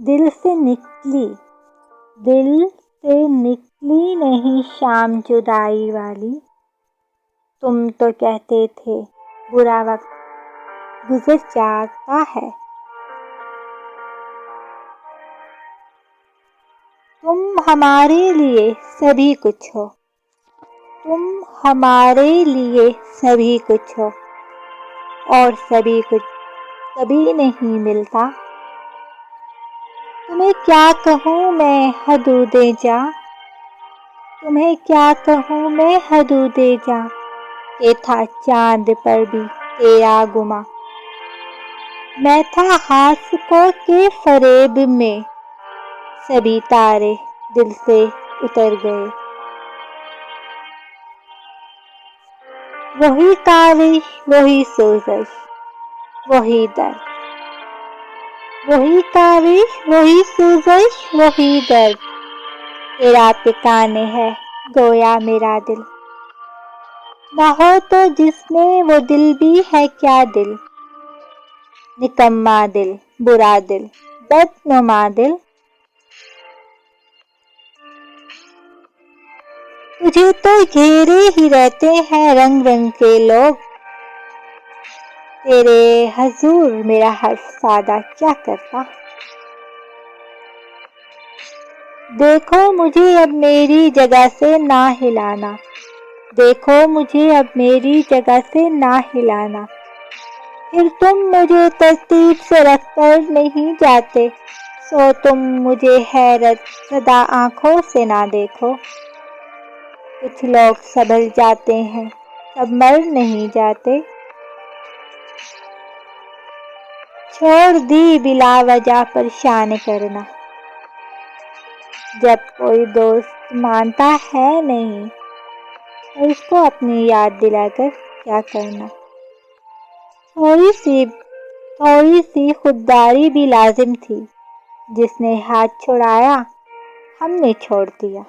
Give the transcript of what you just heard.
دل سے نکلی نہیں شام جدائی والی۔ تم تو کہتے تھے برا وقت گزر جاتا ہے۔ تم ہمارے لیے سبھی کچھ ہو، تم ہمارے لیے سبھی کچھ ہو، اور سبھی کچھ کبھی نہیں ملتا۔ تمہیں کیا کہوں میں حدودِ جاں، تمہیں کیا کہوں میں حدودِ جاں، کہ تھا چاند پر بھی تیرا گماں۔ میں تھا حاسقوں کے فریب میں، سبھی تارے دل سے اتر گئے۔ وہی کاوش، وہی سوزش، وہی درد، وہی کاوش، وہی سوزش، وہی درد، تیرا پکانے ہے گویا میرا دل۔ نہ ہو تو جس میں وہ دل بھی ہے کیا دل، نکما دل، برا دل، بدنما دل۔ تجھے تو گھیرے ہی رہتے ہیں رنگ رنگ کے لوگ، تیرے حضور میرا حرف سادہ کیا کرتا۔ دیکھو مجھے اب میری جگہ سے نہ ہلانا، دیکھو مجھے اب میری جگہ سے نہ ہلانا، پھر تم مجھے ترتیب سے رکھ کر نہیں جاتے، سو تم مجھے حیرت زدہ آنکھوں سے نہ دیکھو۔ کچھ لوگ سنبھل جاتے ہیں، سب مر نہیں جاتے۔ چھوڑ دی بلا وجہ پریشان کرنا، جب کوئی دوست مانتا ہے نہیں، اور اس کو اپنی یاد دلا کر کیا کرنا۔ تھوڑی سی خودداری بھی لازم تھی، جس نے ہاتھ چھڑایا ہم نے چھوڑ دیا۔